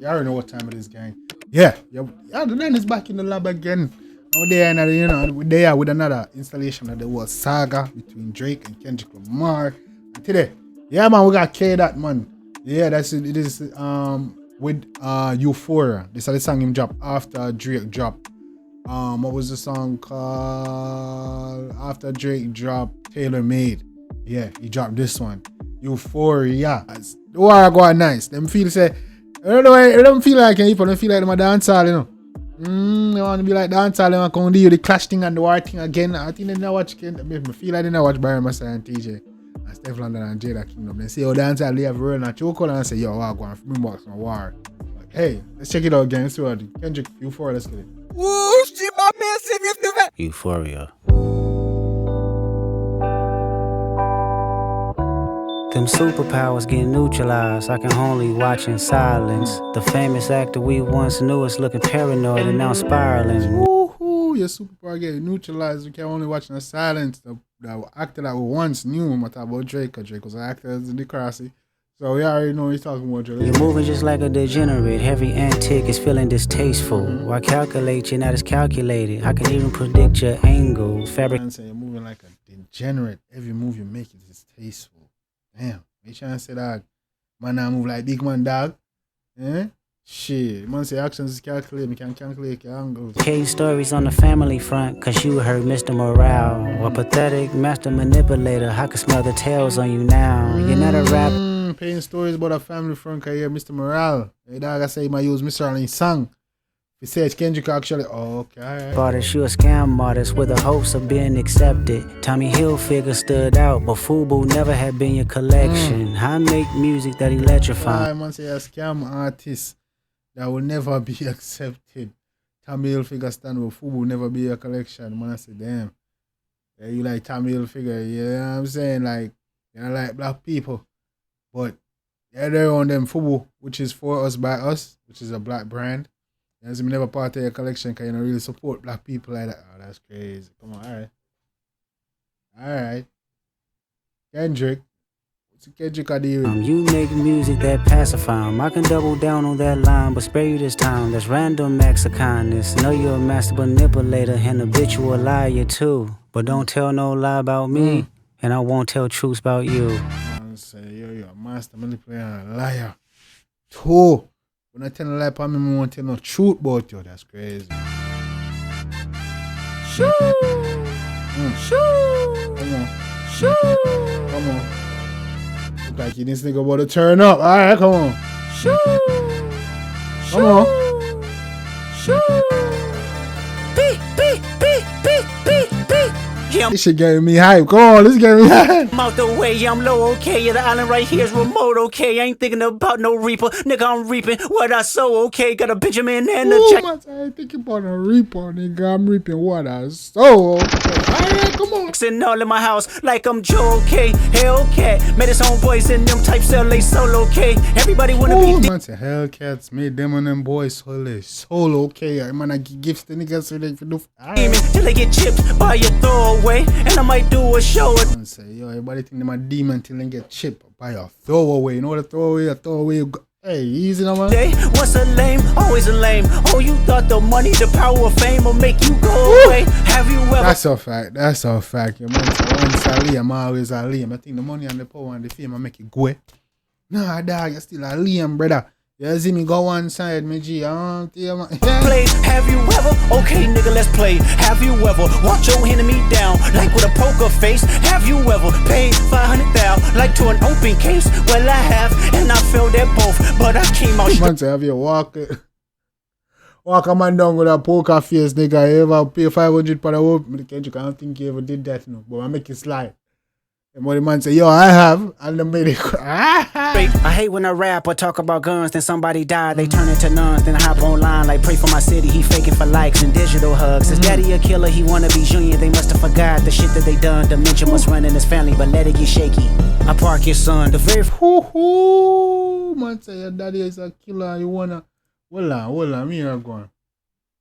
You already know what time it is, gang. Yeah, the man is back in the lab again. Now there, we're there with another installation of the whole saga between Drake and Kendrick Lamar. And today, yeah, man, we got K that man. Yeah, that's it. It is with Euphoria. This is the song him drop after Drake dropped. What was the song called? After Drake dropped Taylor Made. Yeah, he dropped this one. Euphoria. The war going nice. Them feel say, I don't know, I don't feel like people don't feel like them a dancehall, you know. They want to be like dancehall, they want to come do the clash thing and the war thing again. I think they never watch I feel like they never watch Byron Master and TJ and Steph London and Jada Kingdom. They say, oh, dancehall, they have a real and choke and I say, yo, I go on for me box on war. Like, hey, let's check it out again. Let's see what Kendrick Euphoria, let's get it. Woo, shit, my man, serious. Euphoria. Them superpowers get neutralized. I can only watch in silence. The famous actor we once knew is looking paranoid and now spiraling. Woohoo! Your superpower get neutralized. We can only watch in silence. The actor that we once knew, I'm talking about Drake. Drake was an actor in the Degrassi. So we already know he's talking about Drake. You're moving just like a degenerate. Every antic is feeling distasteful. Why calculate? You're not as calculated. I can even predict your angle. Fabric. You're moving like a degenerate. Every move you make is distasteful. Damn, you trying to say that man I move like big man dog? Eh? Shit, man say actions is calculated, me can calculate your angles. Case stories on the family front, cause you heard Mr. Morale. A pathetic master manipulator, I can smell the tails on you now. You're not a rap. Paying stories about a family front, cause you hear Mr. Morale. Hey dog, I say he might use Mr. Morale in his song. He said Kendrick actually, okay. Artist, you a scam artist with the hopes of being accepted. Tommy Hilfiger stood out, but FUBU never had been your collection. I make music that electrify. I man say a scam artist that will never be accepted. Tommy Hilfiger stand with FUBU never be your collection. Man, I say, damn. Yeah, you like Tommy Hilfiger, you know what I'm saying? Like, you know, like black people. But yeah, they're on them FUBU, which is for us by us, which is a black brand. As me never part of your collection because you don't really support black people like that. Oh, that's crazy. Come on, alright. Alright. Kendrick. What's Kendrick I deal with? You make music that pacify 'em. I can double down on that line, but spare you this time. That's random acts of kindness. Know you're a master manipulator and habitual liar too. But don't tell no lie about me, and I won't tell truths about you. I say, you're a master manipulator and a liar too. When I tell a lie about me, I won't tell no truth about you. That's crazy. Shoo! Shoo! Come on. Shoo! Come on. Look like you this nigga about to turn up. Alright, come on. Shoo! Come on. Shoo! Beep, beep, beep, beep, beep, beep. Yeah, This shit getting me hype. Come on, let's get me hype. I'm out the way, yeah, I'm low, okay. Yeah, the island right here is remote, okay. I ain't thinking about no reaper. Nigga, I'm reaping what I sow, okay. Got a Benjamin and a check. Man, I ain't thinking about a reaper, nigga. I'm reaping what I sow. Alright, come on. Sitting all in my house like I'm Joe, okay. Hellcat, made his own boys and them types sell they solo, okay. Everybody wanna be. Man, say Hellcats made them and them boys solo, okay. Man, I give gifts to niggas so they can do. Demon till they get chipped by your throwaway, and I might do a show. Man, say, yo, everybody think them a demon till they get chipped by a throwaway. You know what a throwaway? A throwaway, you go. Hey, easy now, man. Once a lame, always a lame. Oh, you thought the money, the power of fame will make you go away. Have you ever? That's a fact. That's a fact. Your man say once a Liam, always a Liam. I think the money and the power and the fame will make you go away. Nah, dog, you're still a Liam, brother. You see me go one side, me G. Play, have you ever? Okay, nigga, let's play. Have you ever watch your enemy down like with a poker face? Have you ever paid 500,000 like to an open case? Well, I have, and I failed at both, but I came out. Man say, have you walk a man down with a poker face, nigga? You ever pay 500 for the whole? I don't think you ever did that, no. But I make it slide. And when the man say, yo, I have, and the made it. I hate when I rap or talk about guns, then somebody die, they turn into nuns, then I hop online like pray for my city, he faking for likes and digital hugs. His daddy a killer, he wanna be junior, they must have forgot the shit that they done. Dementia must run in his family, but let it get shaky. I park your son, the very Man say your daddy is a killer, you wanna. Hold on, me are going.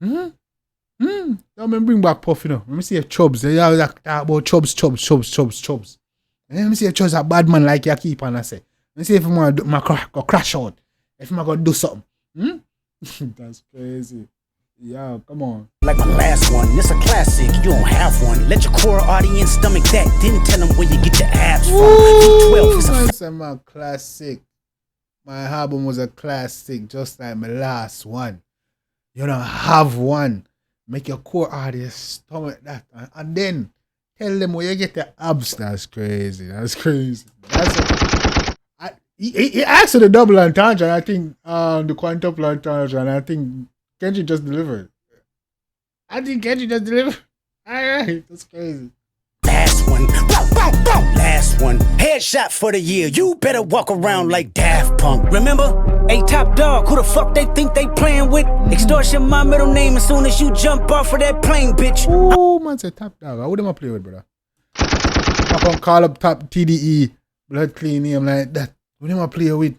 Mhm. Now me bring back Puff, you know. Let me see if Chubbs. They always talk about Chubbs. And let me see if Chubbs a bad man like you keep on I say. Let me see if I'm gonna crash out. If I'm gonna do something. That's crazy. Yo, come on. Like my last one, it's a classic, you don't have one. Let your core audience stomach that, then tell them where you get your abs from. V12 is a That's my classic. My album was a classic, just like my last one. You don't have one. Make your core audience stomach that. And then tell them where you get the abs. That's crazy. That's he asked for the double entendre, and I think the quintuple entendre, and I think Kendrick just delivered. All right, that's crazy. last one. Bow, bow, bow. Last one. Headshot for the year. You better walk around like Daft Punk. Remember? Hey, top dog, who the fuck they think they playing with? Extortion, my middle name as soon as you jump off of that plane, bitch. Oh, man, say top dog. Who them I play with, brother? I can call up top TDE, blood clean name like that. Who them I play with?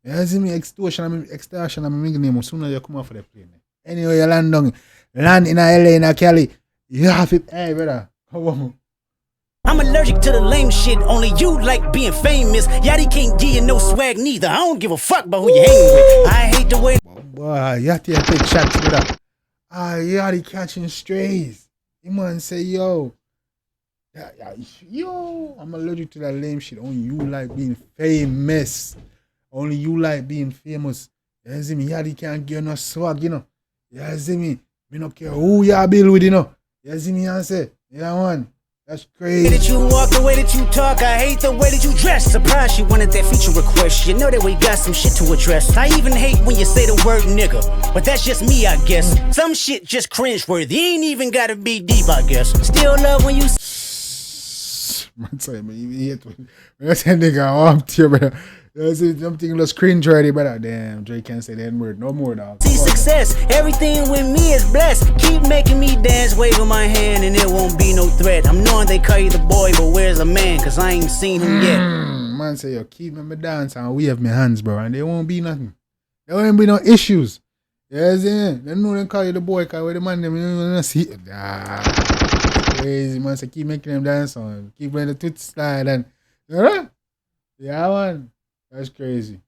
You see me extortion, I'm ring name as soon as you come off of that plane. Anyway, you land in LA, in Cali. You have it. Hey, brother, come on. I'm allergic to the lame shit, only you like being famous. Yachty can't give you no swag neither. I don't give a fuck about who you hang with. I hate the way. Boy, Yachty take shots with that. Yachty catching strays. You man say, yo, I'm allergic to that lame shit. Only you like being famous. Only you like being famous. You see me? Yachty can't give no swag, you know. You see me? Me not care who you build with, you know. You see me? I say, yeah, man. That's crazy. The way that you walk, the way that you talk, I hate the way that you dress. Surprised you wanted that feature request. You know that we got some shit to address. I even hate when you say the word nigga, but that's just me, I guess. Some shit just cringe-worthy. Ain't even gotta be deep, I guess. Still love when you. Man, sorry, man. You hate when I say nigga, I'm tear, brother. I'm thinking less cringe already, brother. Damn, Drake can't say the N-word no more, dog. See success, everything with me is blessed. Keep making me dance, waving my hand, and it won't be no threat. I'm knowing they call you the boy, but where's the man? Cause I ain't seen him yet. Man say, yo, keep me dance and we have my hands, bro, and there won't be nothing. There won't be no issues. Yes, yeah. They know they call you the boy, cause where the man them, you don't see it. Crazy, man. Say, keep making them dance on. Keep playing the toot slide and, yeah, man. That's crazy.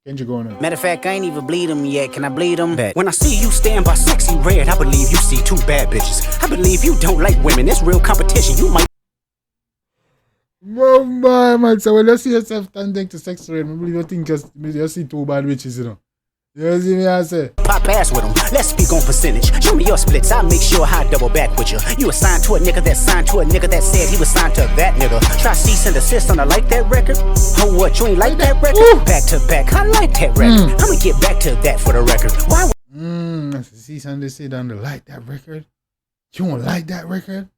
Kendrick going on. Matter of fact, I ain't even bleed him yet. Can I bleed him? When I see you stand by sexy red, I believe you see two bad bitches. I believe you don't like women. It's real competition. You might. Oh my man. So when you see yourself standing to sexy red, I believe you think you see two bad bitches, you know. You see me, I say. Pop ass with them. Let's speak on percentage. Show me your splits. I'll make sure I double back with you. You assigned to a nigga that signed to a nigga that said he was signed to that nigga. Try cease and desist on a like that record. Oh, what? You ain't like that record? Ooh. Back to back. I like that record. I'ma get back to that for the record. Why? Cease and desist on the like that record. You don't like that record?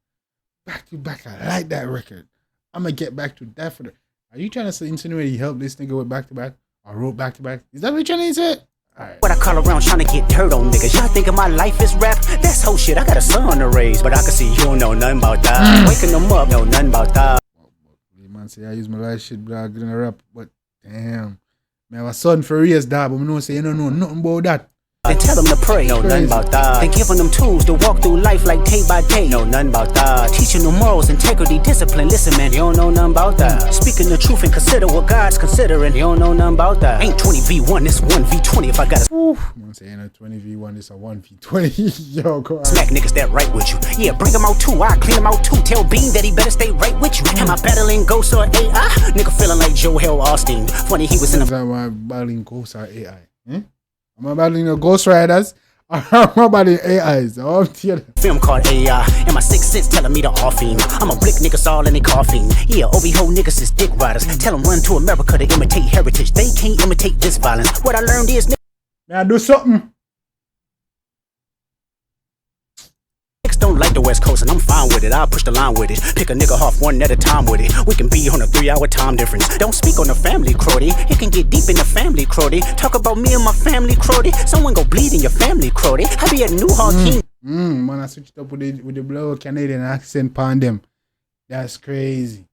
Back to back. I like that record. I'ma get back to that for the. Are you trying to insinuate he helped this nigga with back to back or wrote back to back? Is that what you're trying to say? Right. What I call around trying to get dirt on niggas. Y'all thinking my life is rap? That's whole shit. I got a son to raise, but I can see you don't know nothing about that. Waking them up, know nothing about that. Man say I use my life shit, bro. I'm gonna rap, but damn, man, I have a son for years, dad, but I know say you don't know nothing about that. Then tell them to pray, know nothing about that. Then giving them tools to walk through life like day by day, know nothing about that. Teaching them morals, integrity, discipline. Listen, man, you don't know nothing about that. Speaking the truth and consider what God's considering. You don't know nothing about that. Ain't 20v1, it's 1v20 if I got a. I'm saying a 20v1, it's a 1v20. Yo, go on. Smack niggas that right with you. Yeah, bring them out too. I clean them out too. Tell Bean that he better stay right with you. Am I battling ghosts or AI? Nigga feeling like Joel Austin. Funny he was in the. Am I battling ghosts or AI? Am I battling the Ghost Riders? Or am I battling AIs? Film called AI, and my sixth sense telling me to offing. I'm a blick niggas all in they coughing. Yeah, OV-ho niggas is dick riders. Tell them run to America to imitate heritage. They can't imitate this violence. What I learned is may I do something? niggas don't like the West Coast, and I'm fine with it. I'll push the line with it. Pick a nigga off one at a time with it. We can be on a 3-hour time difference. Don't speak on the family, Crody. It can get deep in the family, Crody. Talk about me and my family, Crody. Someone go bleed in your family, Crody. I be at Newhall King. Man, I switched up with the blow Canadian accent on them. That's crazy.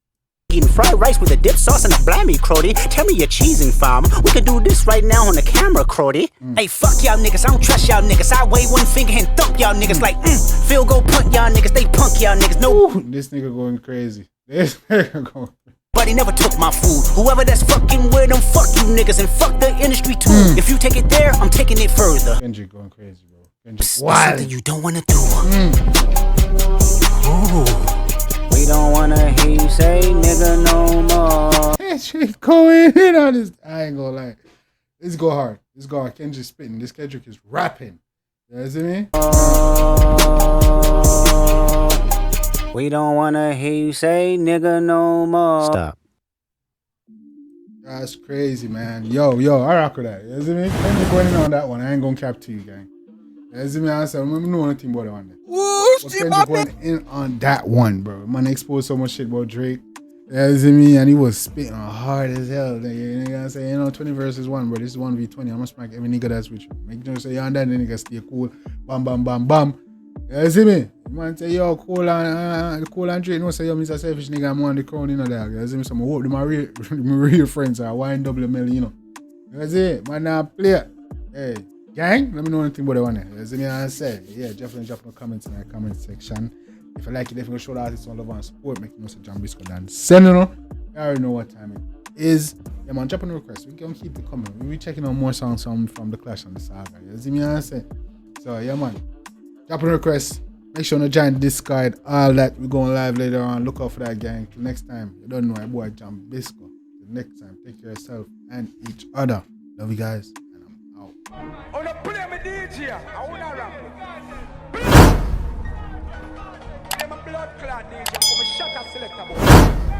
Eating fried rice with a dip sauce and a blammy, Crody. Tell me you're cheesing, farm. We could do this right now on the camera, Crody. Hey, fuck y'all niggas, I don't trust y'all niggas. I wave one finger and thump y'all niggas like, field goal punt y'all niggas, they punk y'all niggas. No. Ooh, this nigga going crazy. This nigga going But he never took my food. Whoever that's fucking with them, fuck you niggas and fuck the industry too. If you take it there, I'm taking it further. Kendrick going crazy, bro. Kendrick, That's something you don't wanna do. Ooh. We don't wanna hear you say nigga no more. Kendrick going in on this. I ain't gonna lie. This go hard. This go hard. Kendrick spitting. This Kendrick is rapping. You know what I mean? We don't wanna hear you say nigga no more. Stop. That's crazy, man. Yo, I rock with that. You know what I mean? Kendrick going in on that one. I ain't gonna cap to you, gang. You know what I mean? I said, I don't know anything about that one. But Kendrick went in on that one, bro. Man exposed so much shit about Drake. You know what I mean? And he was spitting hard as hell. You know what I'm saying? 20 versus 1, bro. This is 1v20. I'm gonna smack every nigga that's with you. Make sure you say, you're on that, then nigga stay cool. Bam, bam, bam, bam. You know what I mean? Man say, yo, cool and Drake. No, say, yo, Mr. Selfish nigga, I'm on the crown, you know that. You know what I mean? So I hope my real friends are YNWML, you know. You know what I mean? Man, now play it. Hey. Gang, let me know anything about the one. As I say, yeah, definitely drop no comments in the comment section. If you like it, definitely show the artists on love and support. Make no say Jambisco done. Send it on. I already know what time it is. Yeah, man, drop a request. We can keep it coming. We'll be checking on more songs from the Clash and the Saga. You see me? I say. So yeah, man, drop a request. Make sure to join the Discord. All that. We're going live later on. Look out for that, gang. Till next time. You don't know my boy Jambisco. Till next time, take care of yourself and each other. Love you guys. On a play me DJ, I wanna rap. I'm a blood clot DJ, I'm a shot selector.